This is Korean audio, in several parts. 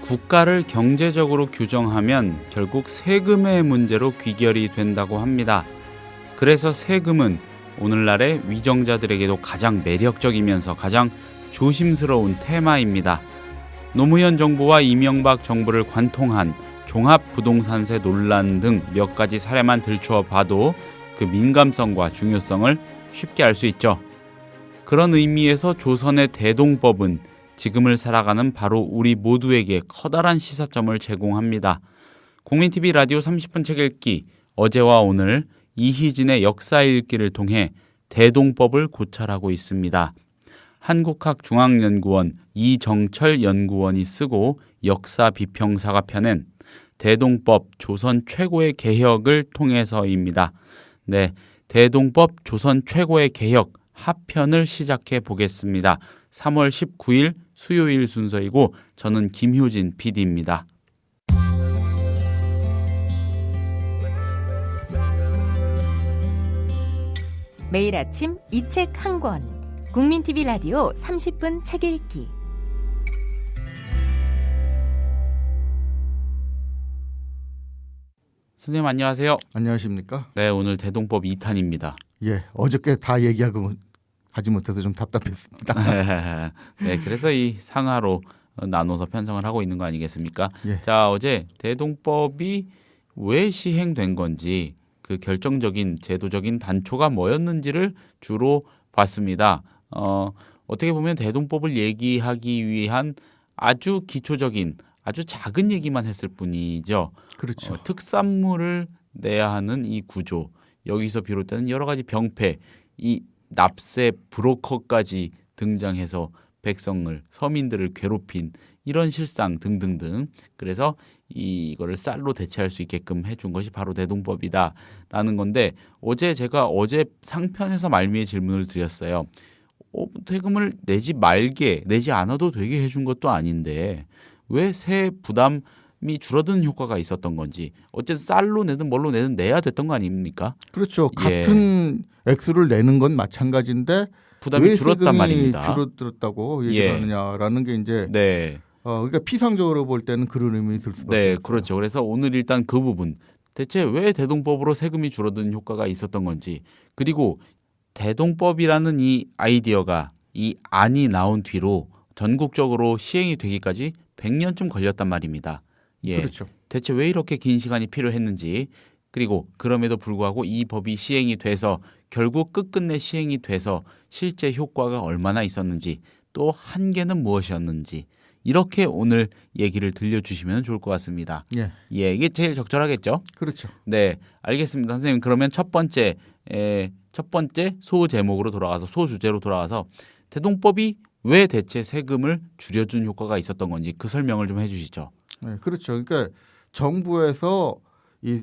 국가를 경제적으로 규정하면 결국 세금의 문제로 귀결이 된다고 합니다. 그래서 세금은 오늘날의 위정자들에게도 가장 매력적이면서 가장 조심스러운 테마입니다. 노무현 정부와 이명박 정부를 관통한 종합부동산세 논란 등 몇 가지 사례만 들추어 봐도 그 민감성과 중요성을 쉽게 알 수 있죠. 그런 의미에서 조선의 대동법은 지금을 살아가는 바로 우리 모두에게 커다란 시사점을 제공합니다. 국민TV 라디오 30분 책 읽기, 어제와 오늘 이희진의 역사 읽기를 통해 대동법을 고찰하고 있습니다. 한국학중앙연구원 이정철 연구원이 쓰고 역사 비평사가 펴낸 대동법 조선 최고의 개혁을 통해서입니다. 네, 대동법 조선 최고의 개혁 하편을 시작해 보겠습니다. 3월 19일 수요일 순서이고 저는 김효진 PD입니다. 매일 아침 이 책 한 권. 국민TV 라디오 30분 책 읽기. 선생님 안녕하세요. 안녕하십니까? 네, 오늘 대동법 2탄입니다. 예, 어저께 다 얘기하고 하지 못해서 좀 답답했습니다. 네, 그래서 이 상하로 나눠서 편성을 하고 있는 거 아니겠습니까? 예. 자, 어제 대동법이 왜 시행된 건지 그 결정적인 제도적인 단초가 뭐였는지를 주로 봤습니다. 어떻게 보면 대동법을 얘기하기 위한 아주 기초적인 아주 작은 얘기만 했을 뿐이죠. 그렇죠. 특산물을 내야 하는 이 구조, 여기서 비롯되는 여러 가지 병폐, 이 납세 브로커까지 등장해서 백성을, 서민들을 괴롭힌 이런 실상 등등등. 그래서 이거를 쌀로 대체할 수 있게끔 해준 것이 바로 대동법이다라는 건데, 제가 어제 상편에서 말미에 질문을 드렸어요. 세금을 내지 않아도 되게 해준 것도 아닌데 왜 세 부담이 줄어드는 효과가 있었던 건지, 어쨌든 쌀로 내든 뭘로 내든 내야 됐던 거 아닙니까? 그렇죠. 예. 같은 액수를 내는 건 마찬가지인데 부담이 왜 줄었단 세금이 말입니다. 줄어들었다고 얘기를 예. 하느냐라는 게 이제 네, 그러니까 피상적으로 볼 때는 그런 의미가 들 수밖에 네, 없어요. 그렇죠. 그래서 오늘 일단 그 부분, 대체 왜 대동법으로 세금이 줄어드는 효과가 있었던 건지, 그리고 대동법이라는 이 아이디어가, 이 안이 나온 뒤로 전국적으로 시행이 되기까지 100년쯤 걸렸단 말입니다. 예. 그렇죠. 대체 왜 이렇게 긴 시간이 필요했는지, 그리고 그럼에도 불구하고 이 법이 시행이 돼서 결국 끝끝내 시행이 돼서 실제 효과가 얼마나 있었는지, 또 한계는 무엇이었는지, 이렇게 오늘 얘기를 들려주시면 좋을 것 같습니다. 예, 예, 이게 제일 적절하겠죠? 그렇죠. 네, 알겠습니다. 선생님, 그러면 첫 번째 소 제목으로 돌아가서, 소 주제로 돌아가서 대동법이 왜 대체 세금을 줄여준 효과가 있었던 건지 그 설명을 좀 해주시죠. 네, 그렇죠. 그러니까 정부에서 이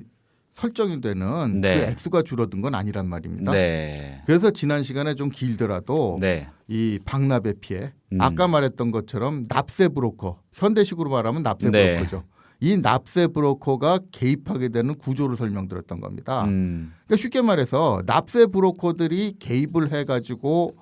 설정이 되는 네. 그 액수가 줄어든 건 아니란 말입니다. 네, 그래서 지난 시간에 좀 길더라도 네, 이 방납의 피해, 아까 말했던 것처럼 납세 브로커, 현대식으로 말하면 납세 네. 브로커죠. 이 납세 브로커가 개입하게 되는 구조를 설명드렸던 겁니다. 그러니까 쉽게 말해서 납세 브로커들이 개입을 해가지고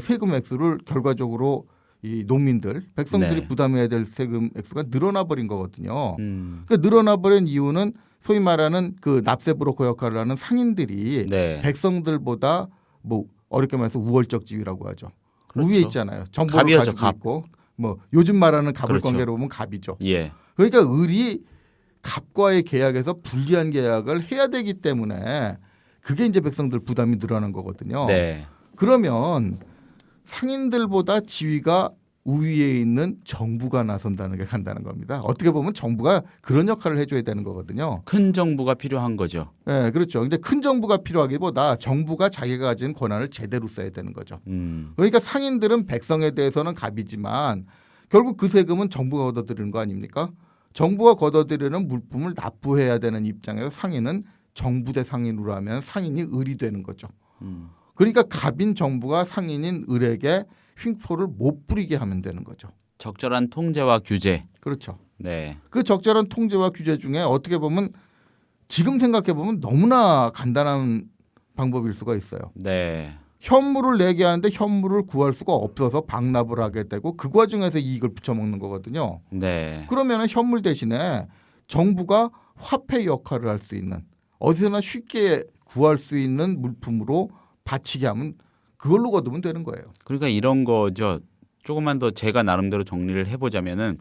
세금 액수를 결과적으로 이 농민들, 백성들이 네. 부담해야 될 세금 액수가 늘어나 버린 거거든요. 음, 그러니까 늘어나 버린 이유는 소위 말하는 그 납세 브로커 역할을 하는 상인들이 네. 백성들보다 뭐 어렵게 말해서 우월적 지위라고 하죠. 그렇죠. 우위에 있잖아요. 정보를 갑이죠, 가지고 갑. 있고 뭐 요즘 말하는 갑을 그렇죠. 관계로 보면 갑이죠. 예, 그러니까 을이 갑과의 계약에서 불리한 계약을 해야 되기 때문에 그게 이제 백성들 부담이 늘어나는 거거든요. 네, 그러면 상인들보다 지위가 우위에 있는 정부가 나선다는 게 간다는 겁니다. 어떻게 보면 정부가 그런 역할을 해줘야 되는 거거든요. 큰 정부가 필요한 거죠. 네, 그렇죠. 근데 큰 정부가 필요하기보다 정부가 자기가 가진 권한을 제대로 써야 되는 거죠. 그러니까 상인들은 백성에 대해서는 갑이지만 결국 그 세금은 정부가 걷어들이는 거 아닙니까? 정부가 걷어들이는 물품을 납부해야 되는 입장에서 상인은 정부 대 상인으로 하면 상인이 을이 되는 거죠. 그러니까 갑인 정부가 상인인 을에게 횡포를 못 부리게 하면 되는 거죠. 적절한 통제와 규제. 그렇죠. 네, 그 적절한 통제와 규제 중에 어떻게 보면 지금 생각해 보면 너무나 간단한 방법일 수가 있어요. 네, 현물을 내게 하는데 현물을 구할 수가 없어서 방납을 하게 되고 그 과정에서 이익을 붙여먹는 거거든요. 네. 그러면 현물 대신에 정부가 화폐 역할을 할 수 있는 어디서나 쉽게 구할 수 있는 물품으로 바치게 하면 그걸로 거두면 되는 거예요. 그러니까 이런 거죠. 조금만 더 제가 나름대로 정리를 해보자면은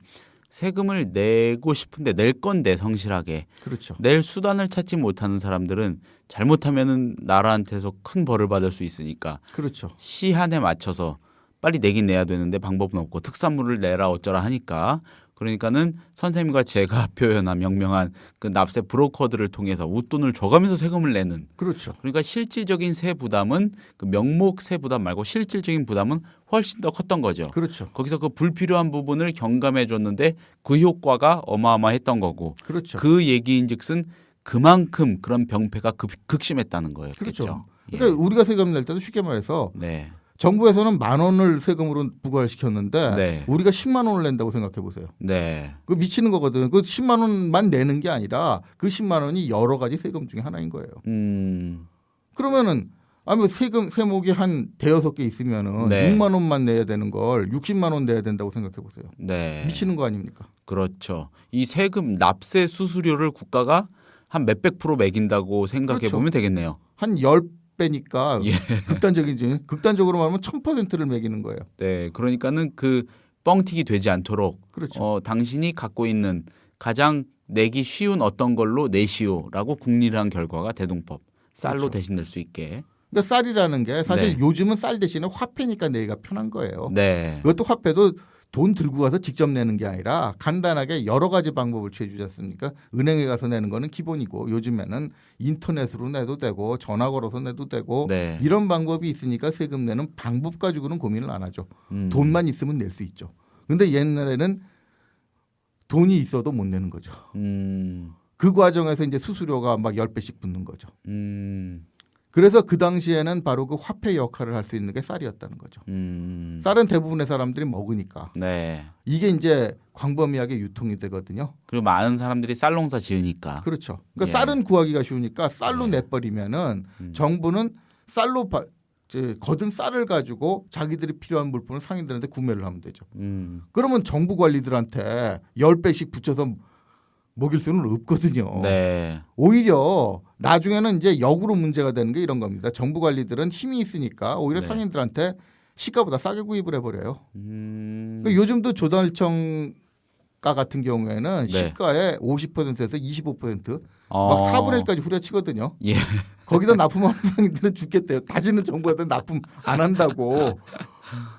세금을 내고 싶은데 낼 건데 성실하게 그렇죠. 낼 수단을 찾지 못하는 사람들은 잘못하면은 나라한테서 큰 벌을 받을 수 있으니까 그렇죠. 시한에 맞춰서 빨리 내긴 내야 되는데 방법은 없고 특산물을 내라 어쩌라 하니까 그러니까는 선생님과 제가 표현한 명명한 그 납세 브로커들을 통해서 웃돈을 줘가면서 세금을 내는 그렇죠. 그러니까 실질적인 세 부담은 그 명목 세 부담 말고 실질적인 부담은 훨씬 더 컸던 거죠. 그렇죠. 거기서 그 불필요한 부분을 경감해 줬는데 그 효과가 어마어마했던 거고 그렇죠. 그 얘기인즉슨 그만큼 그런 병폐가 극심했다는 거예요. 그렇죠. 그러니까 우리가 세금 낼 때도 쉽게 말해서 네. 정부에서는 10,000원을 세금으로 부과를 시켰는데 네. 우리가 10만 원을 낸다고 생각해 보세요. 네. 그 미치는 거거든. 그 10만 원만 내는 게 아니라 그 10만 원이 여러 가지 세금 중에 하나인 거예요. 그러면은 아무 세금 세목이 한 대여섯 개 있으면은 네. 6만 원만 내야 되는 걸 60만 원 내야 된다고 생각해 보세요. 네. 미치는 거 아닙니까? 그렇죠. 이 세금 납세 수수료를 국가가 한 몇백 프로 매긴다고 생각해 그렇죠. 보면 되겠네요. 한 10배니까 예. 극단적으로 말하면 1000%를 매기는 거예요. 네. 그러니까는 그 뻥튀기 되지 않도록 그렇죠. 당신이 갖고 있는 가장 내기 쉬운 어떤 걸로 내시오라고 국리를 결과가 대동법. 쌀로 그렇죠. 대신 낼 수 있게. 그러니까 쌀이라는 게 사실 네. 요즘은 쌀 대신에 화폐니까 내기가 편한 거예요. 네. 그것도 화폐도 돈 들고 가서 직접 내는 게 아니라 간단하게 여러 가지 방법을 취해 주지 않습니까? 은행에 가서 내는 거는 기본이고 요즘에는 인터넷으로 내도 되고 전화 걸어서 내도 되고 네. 이런 방법이 있으니까 세금 내는 방법 가지고는 고민을 안 하죠. 돈만 있으면 낼 수 있죠. 근데 옛날에는 돈이 있어도 못 내는 거죠. 그 과정에서 이제 수수료가 막 10배씩 붙는 거죠. 그래서 그 당시에는 바로 그 화폐 역할을 할 수 있는 게 쌀이었다는 거죠. 쌀은 대부분의 사람들이 먹으니까. 네. 이게 이제 광범위하게 유통이 되거든요. 그리고 많은 사람들이 쌀 농사 지으니까. 그렇죠. 그러니까 예. 쌀은 구하기가 쉬우니까 쌀로 예. 내버리면은 정부는 쌀로 거둔 쌀을 가지고 자기들이 필요한 물품을 상인들한테 구매를 하면 되죠. 그러면 정부 관리들한테 10배씩 붙여서 먹일 수는 없거든요. 네. 오히려 나중에는 이제 역으로 문제가 되는 게 이런 겁니다. 정부 관리들은 힘이 있으니까 오히려 네. 상인들한테 시가보다 싸게 구입을 해버려요. 그러니까 요즘도 조달청가 같은 경우에는 네. 시가의 50%에서 25%막 어. 4분의 1까지 후려치거든요. 예. 거기다 납품하는 상인들은 죽겠대요. 다시는 정부한테 납품 안 한다고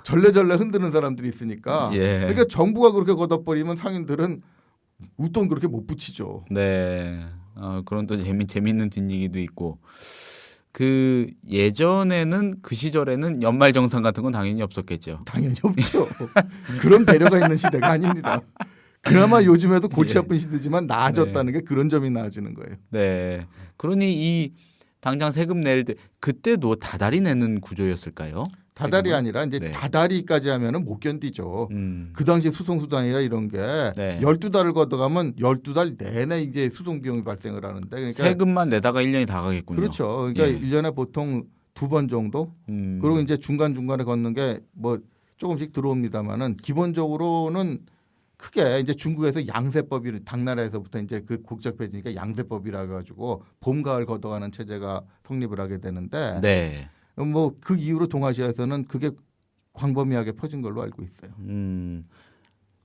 절레절레 흔드는 사람들이 있으니까. 예. 그러니까 정부가 그렇게 걷어버리면 상인들은 웃돈 그렇게 못 붙이죠. 네. 그런 또 재밌는 뒷얘기도 있고. 그 예전에는 그 시절에는 연말정산 같은 건 당연히 없었겠죠. 당연히 없죠. 그런 배려가 있는 시대가 아닙니다. 그나마 요즘에도 골치 아픈 시대지만 나아졌다는 게 그런 점이 나아지는 거예요. 네. 그러니 이 당장 세금 낼 때 그때도 다달이 내는 구조였을까요? 다달이 세금은? 아니라 이제 네. 다달이까지 하면은 못 견디죠. 그 당시 수송수단이라 이런 게 네. 12달을 걷어가면 12달 내내 이제 수송 비용이 발생을 하는데 그러니까 세금만 내다가 1년이 다 가겠군요. 그렇죠. 그러니까 예. 1년에 보통 2번 정도 그리고 이제 중간중간에 걷는 게 뭐 조금씩 들어옵니다만은 기본적으로는 크게 이제 중국에서 양세법이 당나라에서부터 이제 그 국적폐지니까 양세법이라 가지고 봄 가을 걷어가는 체제가 성립을 하게 되는데 네. 뭐 그 이후로 동아시아에서는 그게 광범위하게 퍼진 걸로 알고 있어요.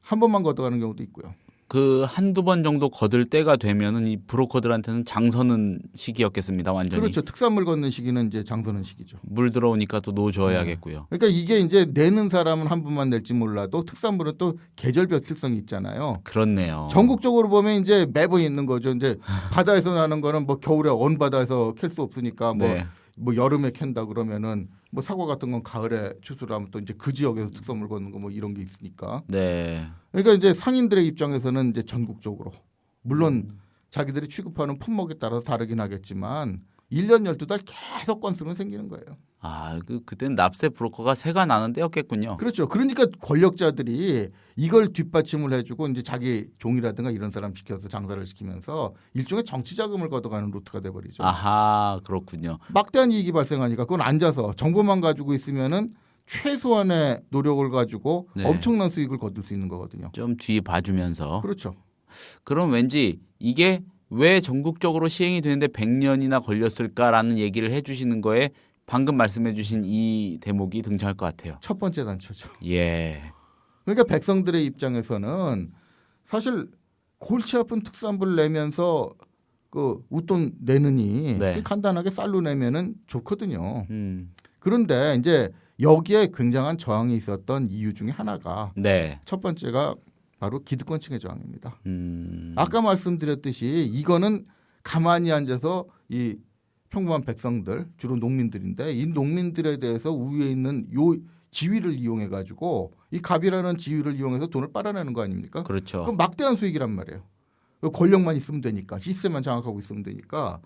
한 번만 걷어가는 경우도 있고요. 그 한두 번 정도 거들 때가 되면은 이 브로커들한테는 장서는 시기였겠습니다. 완전히. 그렇죠. 특산물 걷는 시기는 이제 장서는 시기죠. 물 들어오니까 또 놓줘야겠고요. 그러니까 이게 이제 내는 사람은 한 번만 낼지 몰라도 특산물은 또 계절별 특성이 있잖아요. 그렇네요. 전국적으로 보면 이제 매번 있는 거죠. 이제 바다에서 나는 거는 뭐 겨울에 언 바다에서 캘 수 없으니까 네. 뭐 여름에 캔다 그러면은 뭐 사과 같은 건 가을에 추수를 하면 또 이제 그 지역에서 특산물 걷는 거 뭐 이런 게 있으니까. 네. 그러니까 이제 상인들의 입장에서는 이제 전국적으로 물론 자기들이 취급하는 품목에 따라서 다르긴 하겠지만 1년 12달 계속 건수는 생기는 거예요. 그때는 납세 브로커가 새가 나는 때였겠군요. 그렇죠. 그러니까 권력자들이 이걸 뒷받침을 해주고 이제 자기 종이라든가 이런 사람 시켜서 장사를 시키면서 일종의 정치 자금을 걷어가는 루트가 돼버리죠. 아하, 그렇군요. 막대한 이익이 발생하니까 그건 앉아서 정보만 가지고 있으면은 최소한의 노력을 가지고 네. 엄청난 수익을 거둘 수 있는 거거든요. 좀 뒤 봐주면서. 그렇죠. 그럼 왠지 이게 왜 전국적으로 시행이 되는데 100년이나 걸렸을까라는 얘기를 해주시는 거에 방금 말씀해 주신 이 대목이 등장할 것 같아요. 첫 번째 단초죠. 예. 그러니까 백성들의 입장에서는 사실 골치 아픈 특산물을 내면서 그 웃돈 내느니 네. 간단하게 쌀로 내면은 좋거든요. 음. 그런데 이제 여기에 굉장한 저항이 있었던 이유 중에 하나가 네. 첫 번째가 바로 기득권층의 저항입니다. 음. 아까 말씀드렸듯이 이거는 가만히 앉아서 이 평범한 백성들 주로 농민들인데 이 농민들에 대해서 우위에 있는 요 지위를 이용해 가지고 이 갑이라는 지위를 이용해서 돈을 빨아내는 거 아닙니까? 그렇죠. 그럼 막대한 수익이란 말이에요. 권력만 있으면 되니까 시스템만 장악하고 있으면 되니까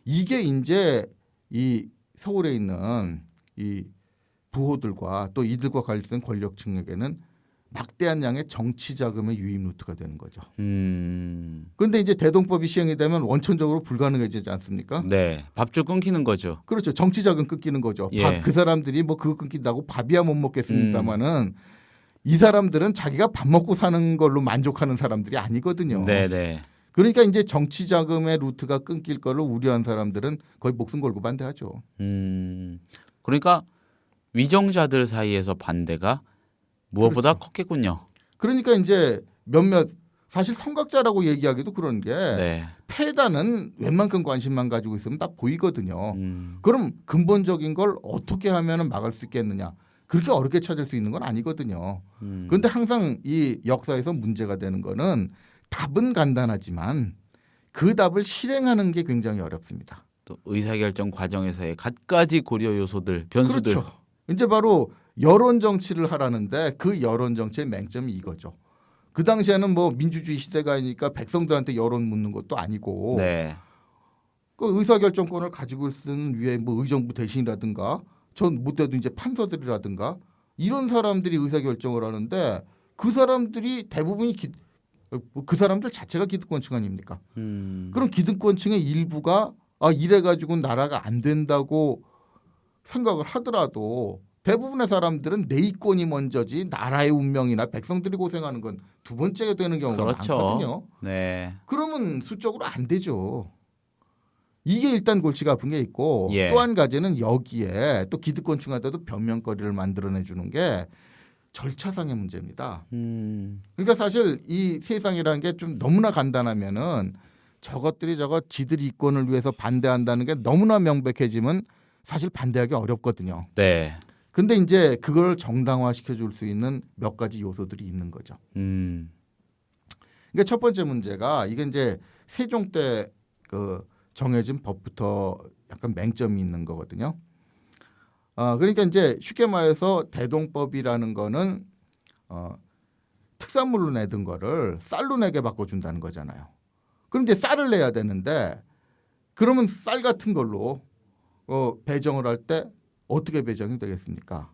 이게 이제 이 서울에 있는 이 부호들과 또 이들과 관련된 권력층에게는 막대한 양의 정치 자금의 유입 루트가 되는 거죠. 그런데 이제 대동법이 시행이 되면 원천적으로 불가능해지지 않습니까? 네. 밥줄 끊기는 거죠. 그렇죠. 정치 자금 끊기는 거죠. 예. 그 사람들이 뭐 그거 끊긴다고 밥이야 못 먹겠습니다마는 이 사람들은 자기가 밥 먹고 사는 걸로 만족하는 사람들이 아니거든요. 네네. 그러니까 이제 정치 자금의 루트가 끊길 거를 우려한 사람들은 거의 목숨 걸고 반대하죠. 그러니까 위정자들 사이에서 반대가 무엇보다 그렇죠. 컸겠군요. 그러니까 이제 몇몇 사실 선각자라고 얘기하기도 그런 게 네. 패단은 웬만큼 관심만 가지고 있으면 다 보이거든요. 그럼 근본적인 걸 어떻게 하면 막을 수 있겠느냐. 그렇게 어렵게 찾을 수 있는 건 아니거든요. 그런데 항상 이 역사에서 문제가 되는 거는 답은 간단하지만 그 답을 실행하는 게 굉장히 어렵습니다. 또 의사결정 과정에서의 갖가지 고려 요소들, 변수들. 그렇죠. 이제 바로 여론 정치를 하라는데 그 여론 정치의 맹점이 이거죠. 그 당시에는 뭐 민주주의 시대가니까 백성들한테 여론 묻는 것도 아니고 네. 그 의사결정권을 가지고 있는 위에 뭐 의정부 대신이라든가 전 못해도 이제 판사들이라든가 이런 사람들이 의사결정을 하는데 그 사람들이 대부분이 그 사람들 자체가 기득권층 아닙니까? 그럼 기득권층의 일부가 이래가지고 나라가 안 된다고 생각을 하더라도 대부분의 사람들은 내 이권이 먼저지 나라의 운명이나 백성들이 고생하는 건 두 번째가 되는 경우가 그렇죠. 많거든요. 네. 그러면 수적으로 안 되죠. 이게 일단 골치가 아픈 게 있고 예. 또 한 가지는 여기에 또 기득권층한테도 변명거리를 만들어내 주는 게 절차상의 문제입니다. 그러니까 사실 이 세상이라는 게 좀 너무나 간단하면은 저것들이 지들 이권을 위해서 반대한다는 게 너무나 명백해지면 사실 반대하기 어렵거든요. 네. 근데 이제 그걸 정당화시켜 줄 수 있는 몇 가지 요소들이 있는 거죠. 그러니까 첫 번째 문제가 이게 이제 세종 때 그 정해진 법부터 약간 맹점이 있는 거거든요. 그러니까 이제 쉽게 말해서 대동법이라는 거는 특산물로 내던 거를 쌀로 내게 바꿔준다는 거잖아요. 그럼 이제 쌀을 내야 되는데 그러면 쌀 같은 걸로 배정을 할 때 어떻게 배정이 되겠습니까?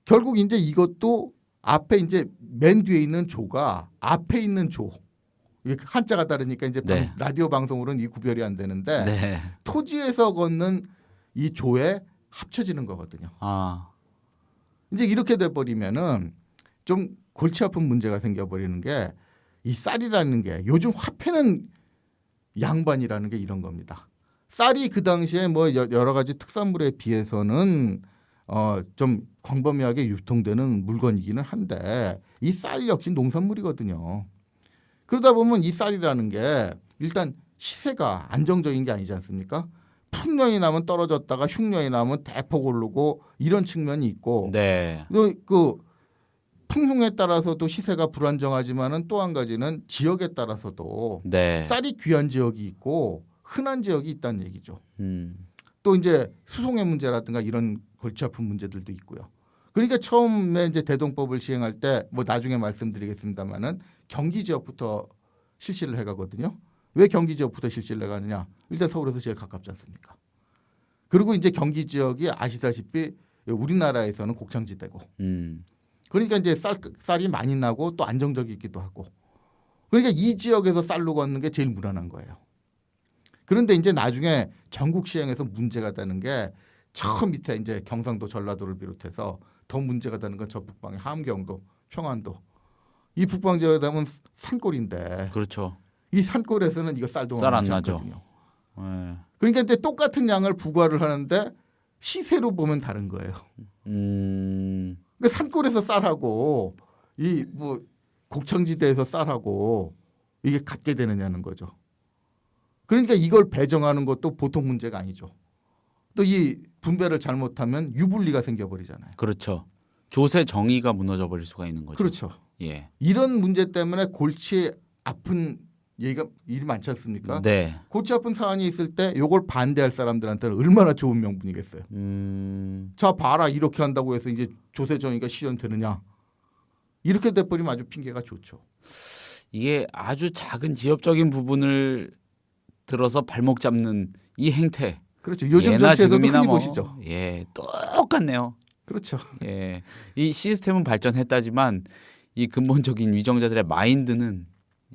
결국 이제 이것도 앞에 이제 맨 뒤에 있는 조가 앞에 있는 조 한자가 다르니까 이제 네. 라디오 방송으로는 이 구별이 안 되는데 네. 토지에서 걷는 이 조에 합쳐지는 거거든요. 이제 이렇게 돼 버리면은 좀 골치 아픈 문제가 생겨 버리는 게 이 쌀이라는 게 요즘 화폐는 양반이라는 게 이런 겁니다. 쌀이 그 당시에 뭐 여러 가지 특산물에 비해서는 좀 광범위하게 유통되는 물건이기는 한데 이 쌀 역시 농산물이거든요. 그러다 보면 이 쌀이라는 게 일단 시세가 안정적인 게 아니지 않습니까? 풍년이 나면 떨어졌다가 흉년이 나면 대폭 오르고 이런 측면이 있고 네. 그 풍흉에 따라서도 시세가 불안정하지만은 또 한 가지는 지역에 따라서도 네. 쌀이 귀한 지역이 있고 흔한 지역이 있다는 얘기죠. 또 이제 수송의 문제라든가 이런 골치 아픈 문제들도 있고요. 그러니까 처음에 이제 대동법을 시행할 때 뭐 나중에 말씀드리겠습니다만은 경기 지역부터 실시를 해가거든요. 왜 경기 지역부터 실시를 해가느냐? 일단 서울에서 제일 가깝지 않습니까? 그리고 이제 경기 지역이 아시다시피 우리나라에서는 곡창지대고 그러니까 이제 쌀이 많이 나고 또 안정적이기도 하고 그러니까 이 지역에서 쌀로 걷는 게 제일 무난한 거예요. 그런데 이제 나중에 전국 시행에서 문제가 되는 게 처음 밑에 이제 경상도 전라도를 비롯해서 더 문제가 되는 건 저 북방의 함경도 평안도 이 북방 지역에 되면 산골인데 그렇죠. 이 산골에서는 이거 쌀도 쌀 안 많지 나죠. 않거든요. 네. 그러니까 이제 똑같은 양을 부과를 하는데 시세로 보면 다른 거예요. 그러니까 산골에서 쌀하고 이 뭐 곡창지대에서 쌀하고 이게 같게 되느냐는 거죠. 그러니까 이걸 배정하는 것도 보통 문제가 아니죠. 또 이 분배를 잘못하면 유불리가 생겨버리잖아요. 그렇죠. 조세 정의가 무너져 버릴 수가 있는 거죠. 그렇죠. 예. 이런 문제 때문에 골치 아픈 얘기가 일이 많지 않습니까? 네. 골치 아픈 사안이 있을 때 이걸 반대할 사람들한테는 얼마나 좋은 명분이겠어요. 자 봐라 이렇게 한다고 해서 이제 조세 정의가 실현되느냐. 이렇게 돼버리면 아주 핑계가 좋죠. 이게 아주 작은 지엽적인 부분을 들어서 발목 잡는 이 행태. 그렇죠. 요즘 예나 정치에서도 지금이나 흔히 뭐, 보시죠. 예, 똑같네요. 그렇죠. 예, 이 시스템은 발전했다지만 이 근본적인 위정자들의 마인드는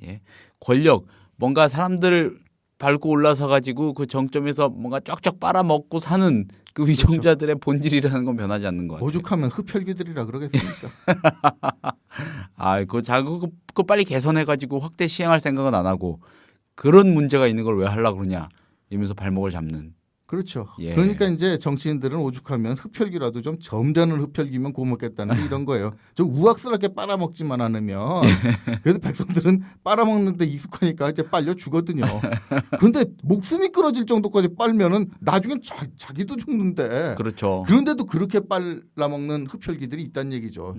예, 권력, 뭔가 사람들을 밟고 올라서 가지고 그 정점에서 뭔가 쫙쫙 빨아먹고 사는 그 위정자들의 본질이라는 건 변하지 않는 것 같아요. 오죽하면 흡혈귀들이라 그러겠습니까? 아, 그거 빨리 개선해 가지고 확대 시행할 생각은 안 하고 그런 문제가 있는 걸 왜 하려고 그러냐 이러면서 발목을 잡는. 그렇죠. 예. 그러니까 이제 정치인들은 오죽하면 흡혈귀라도 좀 점잖은 흡혈귀면 고먹겠다는 이런 거예요. 좀 우악스럽게 빨아먹지만 않으면 그래도 백성들은 빨아먹는데 익숙하니까 이제 빨려 죽거든요. 그런데 목숨이 끊어질 정도까지 빨면은 나중엔 자기도 죽는데. 그렇죠. 그런데도 그렇게 빨아먹는 흡혈귀들이 있다는 얘기죠.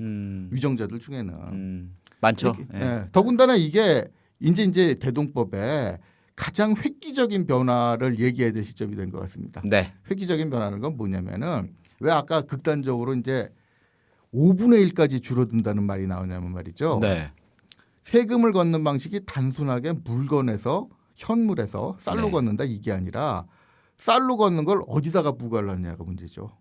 위정자들 중에는. 많죠. 예. 예. 더군다나 이게 이제 대동법에 가장 획기적인 변화를 얘기해야 될 시점이 된 것 같습니다. 네. 획기적인 변화는 건 뭐냐면은 왜 아까 극단적으로 이제 5분의 1까지 줄어든다는 말이 나오냐면 말이죠. 네. 세금을 걷는 방식이 단순하게 물건에서 현물에서 쌀로 네. 걷는다 이게 아니라 쌀로 걷는 걸 어디다가 부과를 하느냐가 문제죠.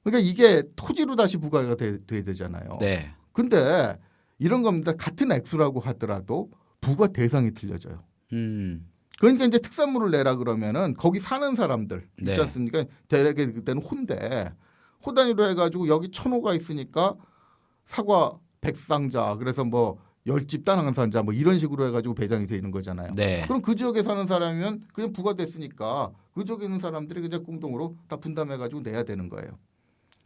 그러니까 이게 토지로 다시 부과가 돼야 되잖아요. 네. 근데 이런 겁니다. 같은 액수라고 하더라도 부과 대상이 틀려져요. 그러니까 이제 특산물을 내라 그러면은 거기 사는 사람들 네. 있지 않습니까? 대략의 그때는 호 단위로 해가지고 여기 1,000호가 있으니까 사과 100상자 그래서 뭐 10집단 한 상자 뭐 이런 식으로 해가지고 배정이 되는 거잖아요. 네. 그럼 그 지역에 사는 사람이면 그냥 부과됐으니까 그 지역에 있는 사람들이 그냥 공동으로 다 분담해가지고 내야 되는 거예요.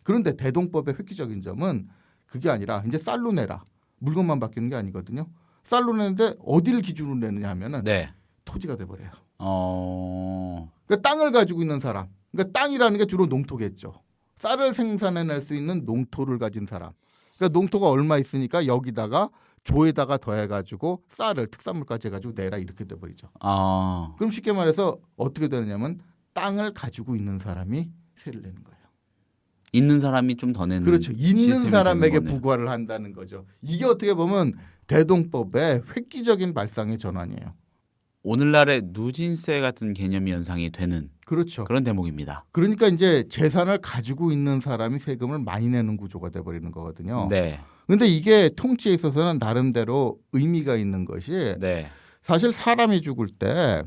그런데 대동법의 획기적인 점은 그게 아니라 이제 쌀로 내라. 물건만 바뀌는 게 아니거든요. 쌀로 내는데 어디를 기준으로 내느냐 하면은 네. 토지가 돼버려요. 그러니까 땅을 가지고 있는 사람. 그러니까 땅이라는 게 주로 농토겠죠. 쌀을 생산해낼 수 있는 농토를 가진 사람. 그러니까 농토가 얼마 있으니까 여기다가 조에다가 더해가지고 쌀을 특산물까지 해가지고 내라 이렇게 돼버리죠. 그럼 쉽게 말해서 어떻게 되느냐면 땅을 가지고 있는 사람이 세를 내는 거예요. 있는 사람이 좀 더 내는. 그렇죠. 있는 사람에게 되는 거네요. 부과를 한다는 거죠. 이게 어떻게 보면 대동법의 획기적인 발상의 전환이에요. 오늘날의 누진세 같은 개념이 연상이 되는 그렇죠. 그런 대목입니다. 그러니까 이제 재산을 가지고 있는 사람이 세금을 많이 내는 구조가 돼버리는 거거든요. 네. 그런데 이게 통치에 있어서는 나름대로 의미가 있는 것이 네. 사실 사람이 죽을 때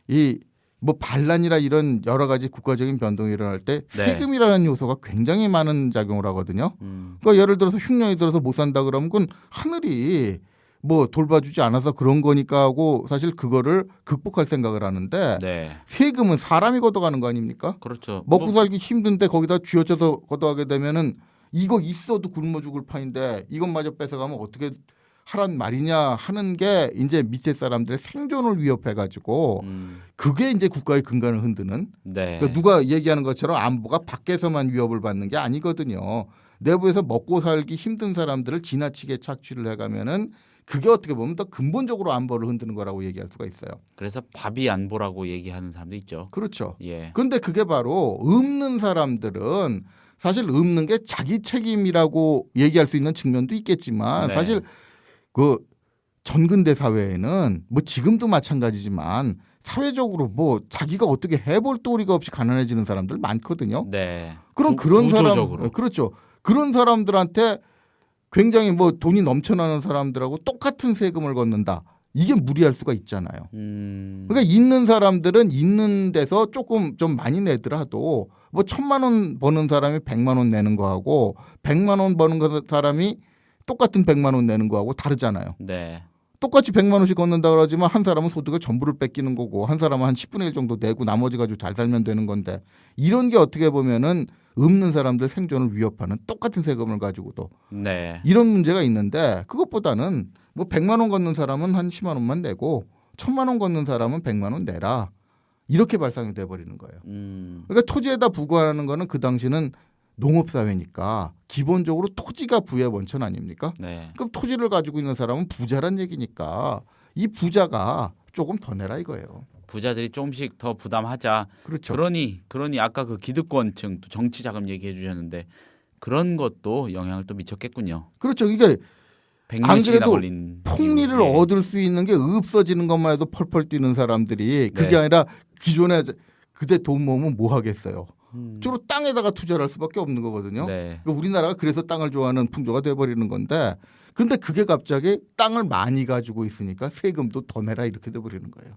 이 뭐 반란이라 이런 여러 가지 국가적인 변동이 일어날 때 네. 세금이라는 요소가 굉장히 많은 작용을 하거든요. 그러니까 예를 들어서 흉년이 들어서 못 산다 그러면 그건 하늘이 뭐 돌봐주지 않아서 그런 거니까 하고 사실 그거를 극복할 생각을 하는데 네. 세금은 사람이 걷어가는 거 아닙니까? 그렇죠. 먹고 살기 힘든데 거기다 쥐어짜서 걷어가게 되면은 이거 있어도 굶어 죽을 판인데 이것마저 뺏어가면 어떻게 하란 말이냐 하는 게 이제 밑에 사람들의 생존을 위협해가지고 그게 이제 국가의 근간을 흔드는 네. 그러니까 누가 얘기하는 것처럼 안보가 밖에서만 위협을 받는 게 아니거든요. 내부에서 먹고 살기 힘든 사람들을 지나치게 착취를 해가면은 그게 어떻게 보면 더 근본적으로 안보를 흔드는 거라고 얘기할 수가 있어요. 그래서 밥이 안보라고 얘기하는 사람도 있죠. 그렇죠. 예. 그런데 그게 바로 읊는 사람들은 사실 읊는 게 자기 책임이라고 얘기할 수 있는 측면도 있겠지만 네. 사실 그 전근대 사회에는 뭐 지금도 마찬가지지만 사회적으로 뭐 자기가 어떻게 해볼 도리가 없이 가난해지는 사람들 많거든요. 네. 그럼 그런 구조적으로. 사람, 그렇죠. 그런 사람들한테 굉장히 뭐 돈이 넘쳐나는 사람들하고 똑같은 세금을 걷는다. 이게 무리할 수가 있잖아요. 그러니까 있는 사람들은 있는 데서 조금 좀 많이 내더라도 뭐 1,000만 원 버는 사람이 100만 원 내는 거하고 100만 원 버는 사람이 똑같은 100만 원 내는 거하고 다르잖아요. 네. 똑같이 100만 원씩 걷는다 그러지만 한 사람은 소득을 전부를 뺏기는 거고 한 사람은 한 10분의 1 정도 내고 나머지 가지고 잘 살면 되는 건데 이런 게 어떻게 보면은 없는 사람들 생존을 위협하는 똑같은 세금을 가지고도 네. 이런 문제가 있는데 그것보다는 뭐 100만 원 걷는 사람은 한 10만 원만 내고 1,000만 원 걷는 사람은 100만 원 내라. 이렇게 발상이 돼버리는 거예요. 그러니까 토지에다 부과하는 거는 그 당시는 농업사회니까 기본적으로 토지가 부의 원천 아닙니까? 네. 그럼 토지를 가지고 있는 사람은 부자란 얘기니까 이 부자가 조금 더 내라 이거예요. 부자들이 조금씩 더 부담하자. 그렇죠. 그러니 아까 그 기득권층 또 정치 자금 얘기해 주셨는데 그런 것도 영향을 또 미쳤겠군요. 그렇죠. 이게 100년씩이나 그래도 걸린 폭리를 이유. 예. 얻을 수 있는 게 없어지는 것만 해도 펄펄 뛰는 사람들이 그게 네. 아니라 기존에 그때 돈 모으면 뭐 하겠어요. 주로 땅에다가 투자를 할 수밖에 없는 거거든요. 네. 그러니까 우리나라가 그래서 땅을 좋아하는 풍조가 돼버리는 건데 근데 그게 갑자기 땅을 많이 가지고 있으니까 세금도 더 내라 이렇게 돼버리는 거예요.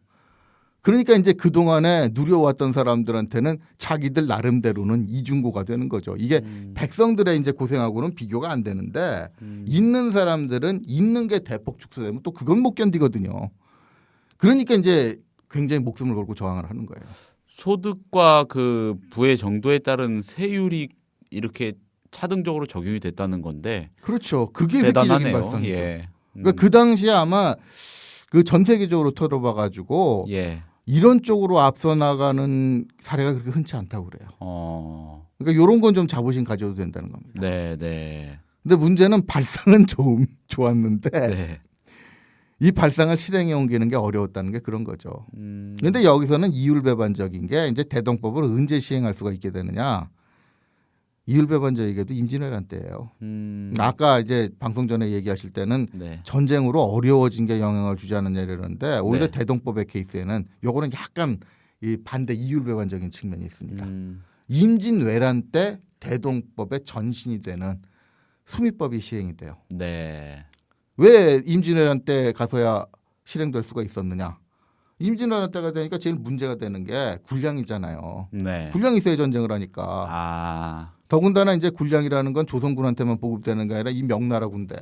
그러니까 이제 그동안에 누려왔던 사람들한테는 자기들 나름대로는 이중고가 되는 거죠. 이게 백성들의 이제 고생하고는 비교가 안 되는데 있는 사람들은 있는 게 대폭 축소되면 또 그건 못 견디거든요. 그러니까 이제 굉장히 목숨을 걸고 저항을 하는 거예요. 소득과 그 부의 정도에 따른 세율이 이렇게 차등적으로 적용이 됐다는 건데 그렇죠. 그게 획기적인 대단하네요. 발상이죠. 예. 그러니까 그 당시에 아마 그 전 세계적으로 털어봐가지고 예. 이런 쪽으로 앞서 나가는 사례가 그렇게 흔치 않다고 그래요. 그러니까 이런 건 좀 자부심 가져도 된다는 겁니다. 네, 네. 근데 문제는 발상은 좀 좋았는데 네. 이 발상을 실행에 옮기는 게 어려웠다는 게 그런 거죠. 그런데 여기서는 이율배반적인 게 이제 대동법을 언제 시행할 수가 있게 되느냐. 이율배반적이게도 임진왜란 때예요. 아까 이제 방송 전에 얘기하실 때는 네. 전쟁으로 어려워진 게 영향을 주지 않느냐 이러는데 오히려 네. 대동법의 케이스에는 요거는 약간 이 반대 이율배반적인 측면이 있습니다. 음. 임진왜란 때 대동법의 전신이 되는 수미법이 시행이 돼요. 네. 왜 임진왜란 때 가서야 실행될 수가 있었느냐? 임진왜란 때가 되니까 제일 문제가 되는 게 군량이잖아요. 네. 군량이 있어야 전쟁을 하니까. 아. 더군다나 이제 군량이라는 건 조선군한테만 보급되는 게 아니라 이 명나라 군대.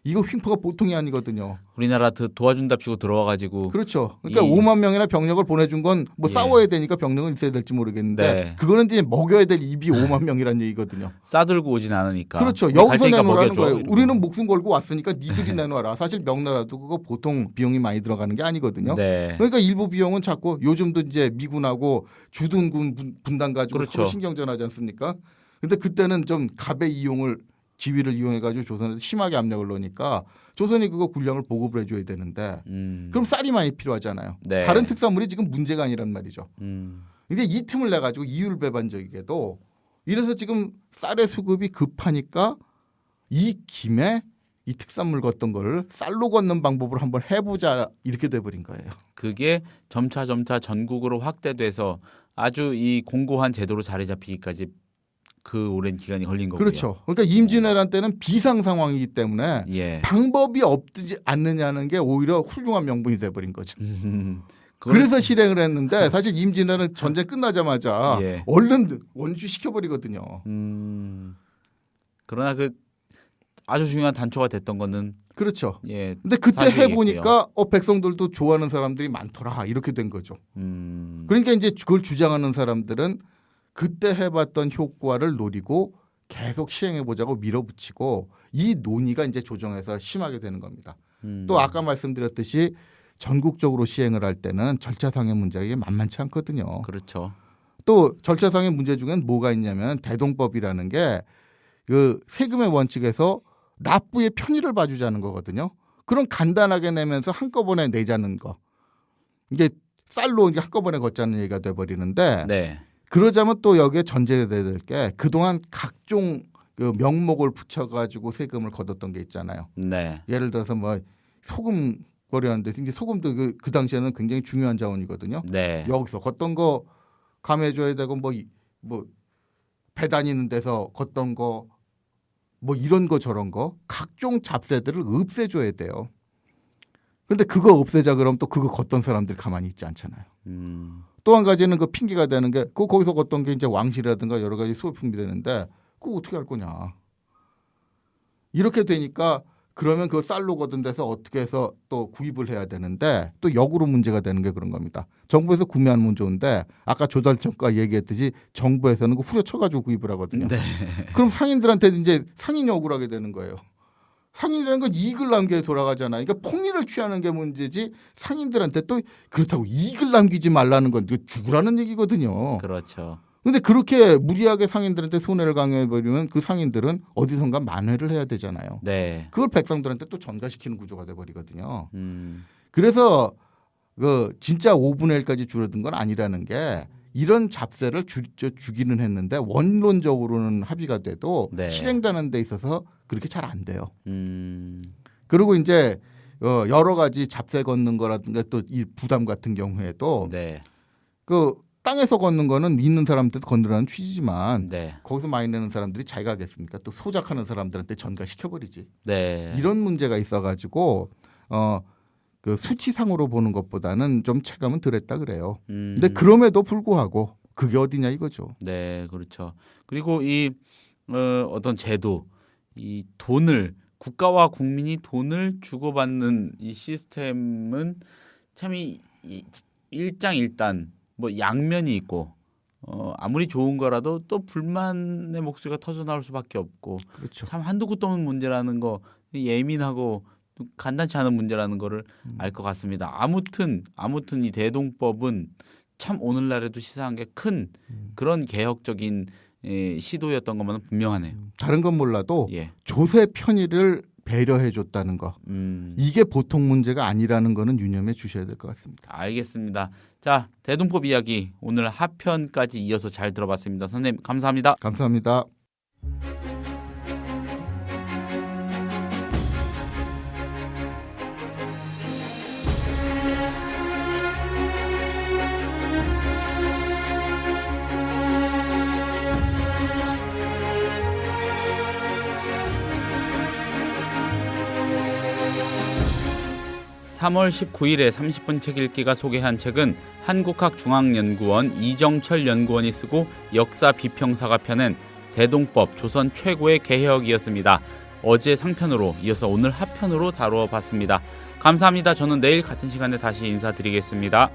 이거 횡포가 보통이 아니거든요. 우리나라 도와준답시고 들어와가지고 그렇죠. 그러니까 이- 5만 명이나 병력을 보내준 건 뭐 예. 싸워야 되니까 병력은 있어야 될지 모르겠는데 네. 그거는 이제 먹여야 될 입이 5만 명이라는 얘기거든요. 싸들고 오진 않으니까. 그렇죠. 우리 갈 여기서 테니까 내놓으라는 먹여줘. 거예요. 이러고. 우리는 목숨 걸고 왔으니까 니들이 내놔라. 사실 명나라도 그거 보통 비용이 많이 들어가는 게 아니거든요. 네. 그러니까 일부 비용은 자꾸 요즘도 이제 미군하고 주둔군 분단 가지고 그렇죠. 서로 신경전하지 않습니까? 근데 그때는 좀 갑의 이용을 지위를 이용해 가지고 조선에 심하게 압력을 넣으니까 조선이 그거 군량을 보급을 해줘야 되는데 그럼 쌀이 많이 필요하잖아요. 네. 다른 특산물이 지금 문제가 아니란 말이죠. 음. 근데 이 틈을 내 가지고 이율배반적이게도 이래서 지금 쌀의 수급이 급하니까 이 김에 이 특산물 걷던 거를 쌀로 걷는 방법을 한번 해보자 이렇게 돼버린 거예요. 그게 점차 전국으로 확대돼서 아주 이 공고한 제도로 자리 잡히기까지 그 오랜 기간이 걸린 거고요. 그렇죠. 그러니까 임진왜란 때는 비상 상황이기 때문에 예. 방법이 없지 않느냐는 게 오히려 훌륭한 명분이 돼버린 거죠. 그걸- 그래서 실행을 했는데 사실 임진왜란은 전쟁 끝나자마자 예. 얼른 원주 시켜버리거든요. 그러나 그 아주 중요한 단초가 됐던 거는 그렇죠. 예. 근데 그때 사실이겠고요. 해보니까 백성들도 좋아하는 사람들이 많더라 이렇게 된 거죠. 음. 그러니까 이제 그걸 주장하는 사람들은 그때 해봤던 효과를 노리고 계속 시행해보자고 밀어붙이고 이 논의가 이제 조정해서 심하게 되는 겁니다. 또 아까 말씀드렸듯이 전국적으로 시행을 할 때는 절차상의 문제가 이게 만만치 않거든요. 그렇죠. 또 절차상의 문제 중엔 뭐가 있냐면 대동법이라는 게 그 세금의 원칙에서 납부의 편의를 봐주자는 거거든요. 그럼 간단하게 내면서 한꺼번에 내자는 거. 이게 쌀로 이제 한꺼번에 걷자는 얘기가 돼버리는데 네. 그러자면 또 여기에 전제돼야 될 게 그동안 각종 그 명목을 붙여가지고 세금을 걷었던 게 있잖아요. 네. 예를 들어서 뭐 소금 거래하는 데서 이제 소금도 그 당시에는 굉장히 중요한 자원이거든요. 네. 여기서 걷던 거 감해줘야 되고 뭐 배 다니는 데서 걷던 거 뭐 이런 거 저런 거 각종 잡세들을 없애줘야 돼요. 근데 그거 없애자 그러면 또 그거 걷던 사람들이 가만히 있지 않잖아요. 또 한 가지는 그 핑계가 되는 게 거기서 걷던 게 이제 왕실이라든가 여러 가지 소품이 되는데 그거 어떻게 할 거냐. 이렇게 되니까 그러면 그 쌀로 거둔 데서 어떻게 해서 또 구입을 해야 되는데 또 역으로 문제가 되는 게 그런 겁니다. 정부에서 구매하는 건 좋은데 아까 조달청가 얘기했듯이 정부에서는 그 후려쳐가지고 구입을 하거든요. 네. 그럼 상인들한테 이제 상인이 억울하게 되는 거예요. 상인이라는 건 이익을 남겨 돌아가잖아요. 그러니까 폭리를 취하는 게 문제지 상인들한테 또 그렇다고 이익을 남기지 말라는 건 죽으라는 얘기거든요. 그렇죠. 근데 그렇게 무리하게 상인들한테 손해를 강요해버리면 그 상인들은 어디선가 만회를 해야 되잖아요. 네. 그걸 백성들한테 또 전가시키는 구조가 돼버리거든요. 그래서 그 진짜 5분의 1까지 줄어든 건 아니라는 게 이런 잡세를 주기는 했는데 원론적으로는 합의가 돼도 네. 실행되는 데 있어서 그렇게 잘 안 돼요. 그리고 이제 여러 가지 잡세 걷는 거라든가 또 이 부담 같은 경우에도 네. 그 땅에서 걷는 거는 있는 사람한테 건드라는 취지지만 네. 거기서 많이 내는 사람들이 잘 가겠습니까? 또 소작하는 사람들한테 전가시켜버리지. 네. 이런 문제가 있어가지고 그 수치상으로 보는 것보다는 좀 체감은 덜했다 그래요. 근데 그럼에도 불구하고 그게 어디냐 이거죠. 네, 그렇죠. 그리고 이 어떤 제도, 이 돈을 국가와 국민이 돈을 주고받는 이 시스템은 참 이 일장일단 뭐 양면이 있고 아무리 좋은 거라도 또 불만의 목소리가 터져 나올 수밖에 없고 그렇죠. 참 한두 곳도 없는 문제라는 거 예민하고 간단치 않은 문제라는 거를 알 것 같습니다. 아무튼 이 대동법은 참 오늘날에도 시사한 게 큰 그런 개혁적인 시도였던 것만은 분명하네요. 다른 건 몰라도 예. 조세 편의를 배려해 줬다는 거. 이게 보통 문제가 아니라는 거는 유념해 주셔야 될 것 같습니다. 알겠습니다. 자, 대동법 이야기 오늘 하편까지 이어서 잘 들어봤습니다. 선생님 감사합니다. 감사합니다. (3월 19일에) 30분 책 읽기가 소개한 책은 한국학중앙연구원 이정철 연구원이 쓰고 역사 비평사가 펴낸 대동법 조선 최고의 개혁이었습니다. 어제 상편으로 이어서 오늘 하편으로 다루어 봤습니다. 감사합니다. 저는 내일 같은 시간에 다시 인사드리겠습니다.